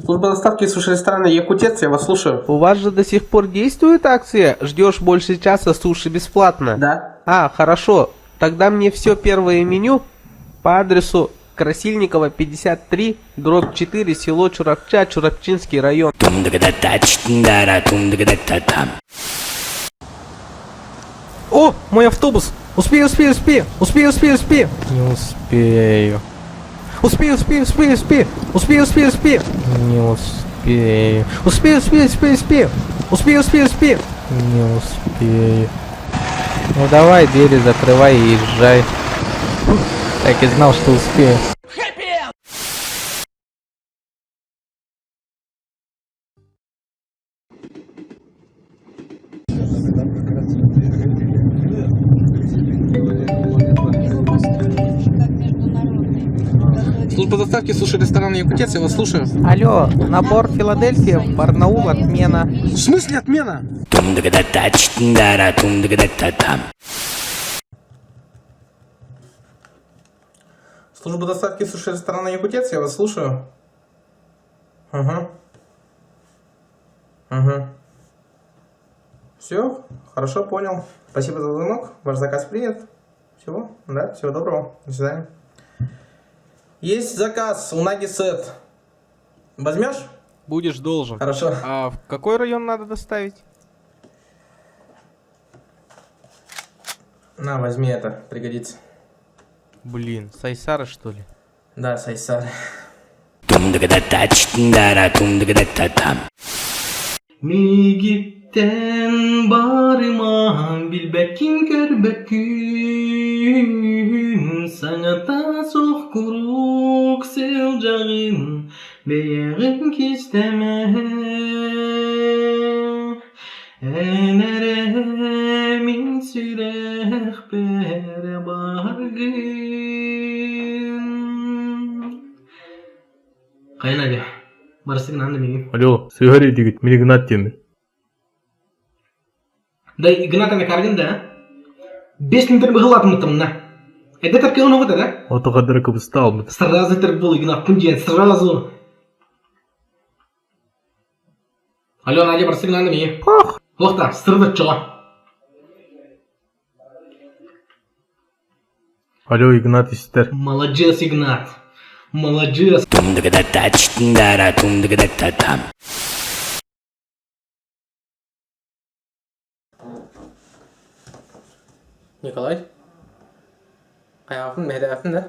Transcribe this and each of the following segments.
Служба доставки суши-ресторана Якутец, я вас слушаю. У вас же до сих пор действует акция «Ждешь больше часа, суши бесплатно»? Да. А, хорошо. Тогда мне все первое меню по адресу Красильникова, 53, дробь 4, село Чурапча, Чурапчинский район. О, мой автобус! Успею. Не успею. Успею. Не успею. Успею. Не успею. Ну давай, двери закрывай и езжай. Так и знал, что успею. Служба доставки суши-ресторана Якутец, я вас слушаю. Алло, набор Филадельфия в Барнаул, отмена. В смысле отмена? Служба доставки суши-ресторана Якутец, я вас слушаю. Ага. Все, хорошо, понял. Спасибо за звонок. Ваш заказ принят. Всего, да, всего доброго. До свидания. Есть заказ, унаги сет. Возьмешь? Будешь должен. Хорошо. А в какой район надо доставить? На, возьми это, пригодится. Блин, Сайсара что ли? Да, Сайсар. Mi gitten barıma bilbekin kerbekün Sanata soh kuruk sevcağın Beyeğin kisteme Enere min süreh bere bargın Kayın hadi. Барысың нанды менің. Алло, сигари дегит, мен Игнат деймін. Да, Игнатовна каргын да? 5 минуттар бұғылатым мұттым мына. Әді тәпке оны ғыда да? Отыға дыркы бұста алмыд. Сразу тіріп бол, Игнат, күнден, сразу. Алло, Надя, барысың нанды менің. Оқта, сырды чоға. Алло, Игнат істер. Молодец, Игнат. Молодец. Николай? Аяғын мәдәфін да?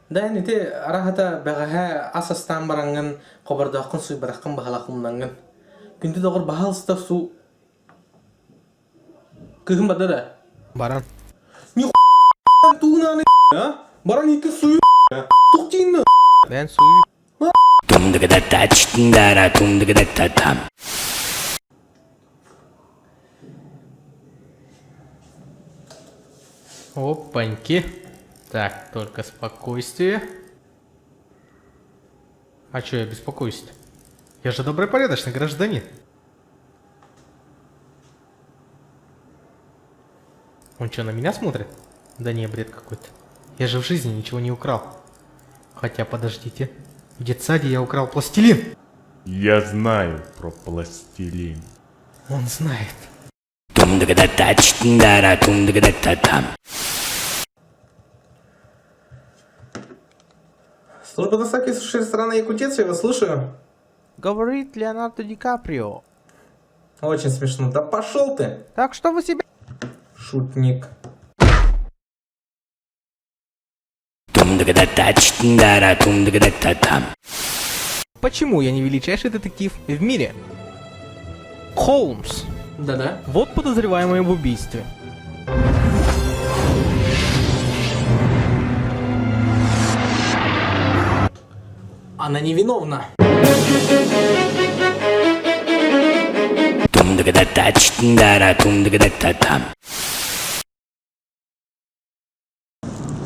Да, нете арахата бәғаға асастан баранған, қобардақын суй барақын бағалақымданған. Күнді доғыр бағал став су... Күхін бады да? Баран. Не туғынан баран екі суй тұқтейін. Ben suyu. Опаньки. Так, только спокойствие. А чё я беспокоюсь-то? Я же добрый порядочный гражданин. Он что, на меня смотрит? Да не, бред какой-то. Я же в жизни ничего не украл. Хотя, подождите. В детсаде я украл пластилин. Я знаю про пластилин. Он знает. Служба доставки суши-ресторана Якутец, я вас слушаю. Говорит Леонардо Ди Каприо. Очень смешно. Да пошел ты! Так что вы себе... Шутник. Почему я не величайший детектив в мире? Холмс. Да-да. Вот подозреваемый в убийстве. Она невиновна.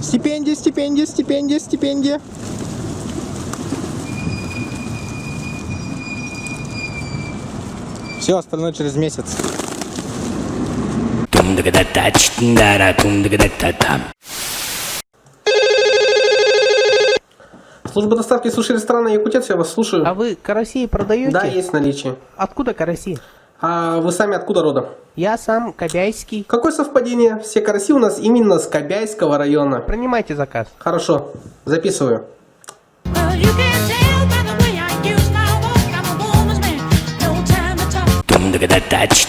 Стипендия, стипендия, стипендия, стипендия. Все, остальное через месяц. Служба доставки суши ресторана Якутец, я вас слушаю. А вы караси продаете? Да, есть в наличии. Откуда караси? А вы сами откуда родом? Я сам Кобяйский. Какое совпадение? Все караси у нас именно с Кобяйского района. Принимайте заказ. Хорошо, записываю. Well, you can tell by the way I use my walk. I'm a woman's man, no time to talk.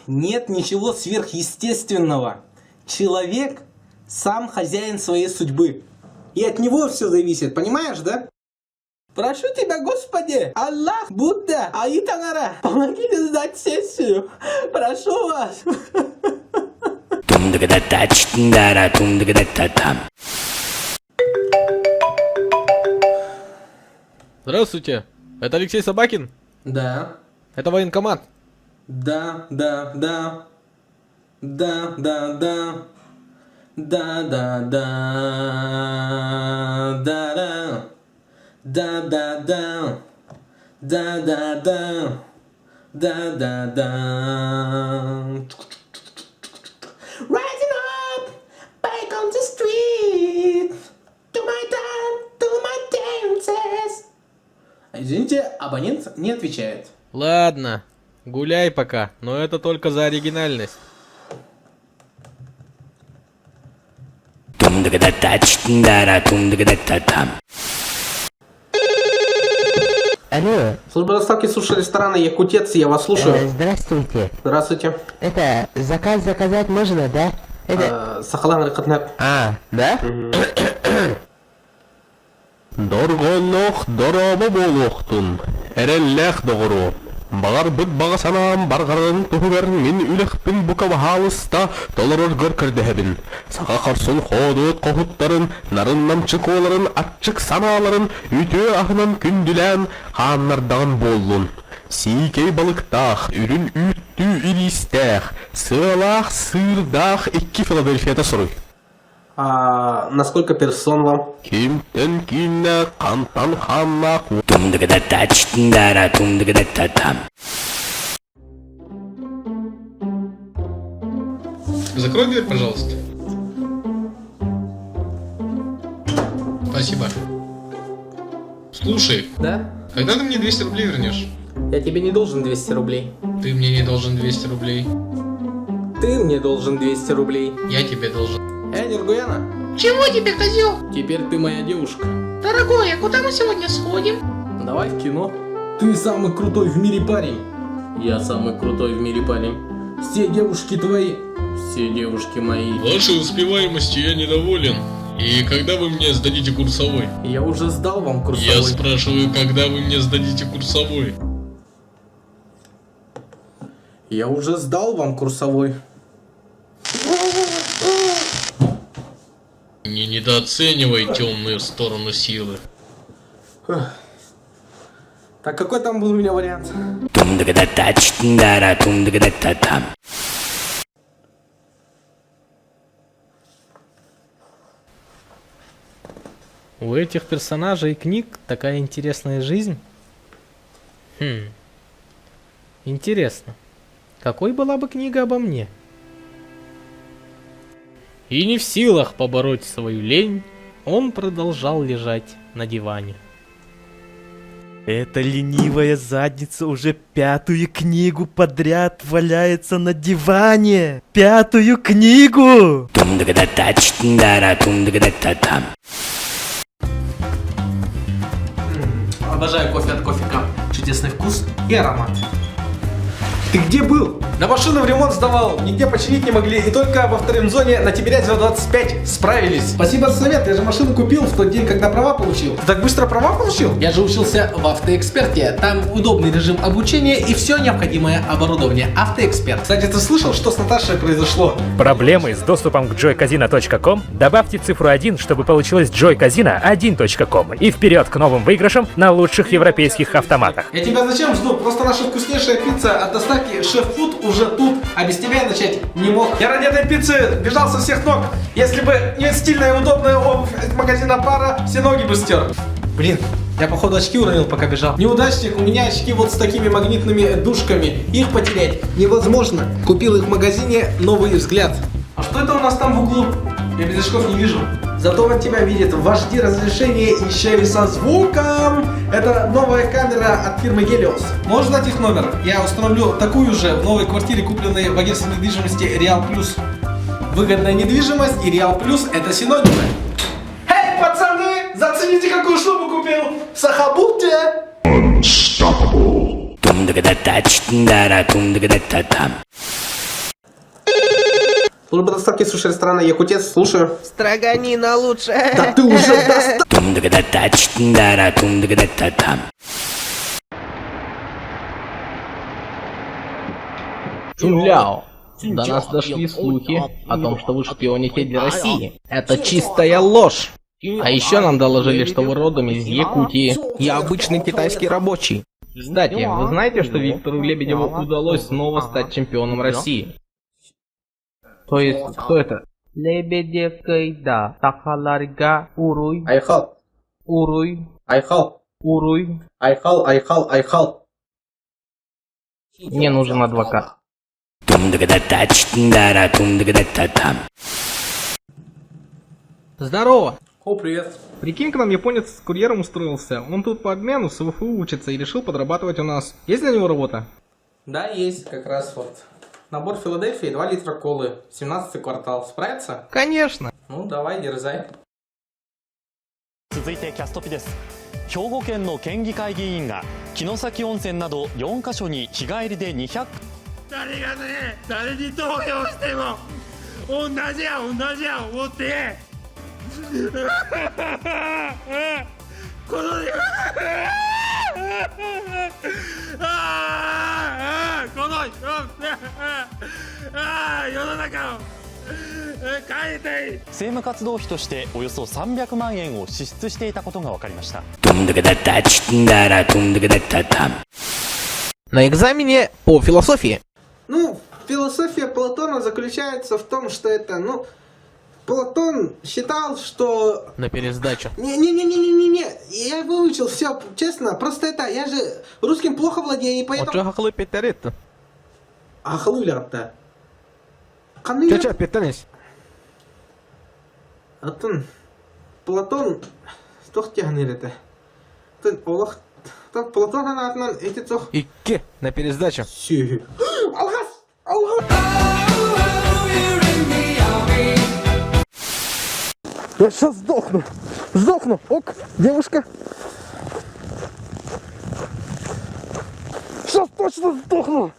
Нет ничего сверхъестественного. Человек сам хозяин своей судьбы. И от него все зависит, понимаешь, да? Прошу тебя, Господи, Аллах, Будда, Аитангара, помогите сдать сессию. Прошу вас. Здравствуйте. Это Алексей Собакин? Да, Это военкомат. да, да, да. Да, да, да. Да, да, да. Да, да. Да, да, да. Да, да, да. Да, да, да. Rising up, back on the street. Do my dances. Извините, абонент не отвечает. Ладно, гуляй пока, но это только за оригинальность. Алло, Служба доставки суши ресторана Якутец, я вас слушаю. здравствуйте. Здравствуйте. Это, заказ заказать можно, да? Это... Сахалан Рахатнер. Да? Дорголох доробы болохтун. Эреллех доғыру. Бағар бүт баға санам барғарын тұхығар мен үліқпін бұқа бағалыста доларор гөр кірдіхебін. Саға қарсын қодуыт қоғыттарын, нарын намчық оларын, атчық саналарын, үті ағынан күнділән қаннардағын болуын. Сикей балықтақ, үрін үтті үлістәқ, сылақ, сырдақ, 2 Филадельфияда сұрой. На сколько персон вам? Кимтен кине қантан ханна Закрой дверь, пожалуйста. Спасибо. Слушай, Да? когда ты мне 200 рублей вернешь? Я тебе не должен 200 рублей. Ты мне не должен 200 рублей. Ты мне должен 200 рублей. Я тебе должен. Нергуяна, Чего тебе, козел? теперь ты моя девушка. Дорогой, а куда мы сегодня сходим? Давай в кино. Ты самый крутой в мире парень. Я самый крутой в мире парень. Все девушки твои. Все девушки мои. Вашей успеваемостью я недоволен. И когда вы мне сдадите курсовой? Я уже сдал вам Я курсовой. спрашиваю, когда вы мне сдадите курсовой? Я уже сдал вам курсовой. Не недооценивай темную сторону силы. Так какой там был у меня вариант? У этих персонажей книг такая интересная жизнь. Интересно, какой была бы книга обо мне? И не в силах побороть свою лень, он продолжал лежать на диване. Эта ленивая задница уже 5-ю книгу подряд валяется на диване. 5-ю книгу! Обожаю кофе от Кофе Cup. Чудесный вкус и аромат. Ты где был? На машину в ремонт сдавал, нигде починить не могли, и только во втором зоне на Тимирязева 25 справились. Спасибо за совет, я же машину купил в тот день, когда права получил. Ты так быстро права получил? Я же учился в Автоэксперте, там удобный режим обучения и все необходимое оборудование. Автоэксперт. Кстати, ты слышал, что с Наташей произошло? Проблемы с доступом к joycasino.com? Добавьте цифру 1, чтобы получилось joycasino1.com и вперед к новым выигрышам на лучших европейских автоматах. Я тебя зачем жду? Просто наша вкуснейшая пицца от доставки Шеф-Фуд уже тут, а без тебя я начать не мог. Я ради этой пиццы бежал со всех ног. Если бы не стильная и удобная обувь из магазина Пара, все ноги бы стер. Блин, я походу очки уронил, пока бежал. Неудачник, у меня очки вот с такими магнитными дужками. Их потерять невозможно. Купил их в магазине «Новый взгляд». А что это у нас там в углу? Я без очков не вижу. Зато он тебя видит в HD разрешении еще и со звуком. Это новая камера от фирмы Helios. Можешь дать их номер? Я установлю такую же в новой квартире, купленной в агентстве недвижимости Реал Плюс. Выгодная недвижимость и Реал Плюс — это синонимы. Эй, пацаны! Зацените, какую шубу купил! Сахабутте! Служба доставки суши-ресторана Якутец, слушаю. Строганина лучше. Да ты уже достал! Цунляо, до нас дошли слухи о том, что вы шпионите для России. Это чистая ложь. А еще нам доложили, что вы родом из Якутии. Я обычный китайский рабочий. Кстати, вы знаете, что Виктору Лебедеву удалось снова стать чемпионом России? То есть, кто это? Лебедев Кайда, Тахаларга, Уруй. Айхал. Уруй. Айхал. Уруй. Айхал. Мне нужен адвокат. Здорово! О, привет. Прикинь, к нам японец с курьером устроился. Он тут по обмену с ВФУ учится и решил подрабатывать у нас. Есть для него работа? Да, есть, как раз вот. Nабор Филадельфии, 2 литра колы, 17-й квартал. Справится? Конечно. Ну, давай, дерзай. 続いてキャストピです。兵庫県の県議会議員が城崎温泉など4カ所に日帰りで200誰がね、誰に投票しても同じや思ってこの世の中を変えたい。政務活動費としておよそ300万円を支出していたことが分かりました。 На экзамене по философии. Ну, философия Платона заключается в том, что это, ну, Платон считал, что... На пересдачу. Не, я выучил все, честно, просто это, я же русским плохо владею, и поэтому... Хахлы петерит-то? Ахлылярда. Чё, петарись? Атын, Платон, стох тягнет это. Олах, так Платон анатнан, эти цох... Икке, на пересдачу. Сю. Алгас! Я сейчас сдохну, ок, девушка. Сейчас точно сдохну.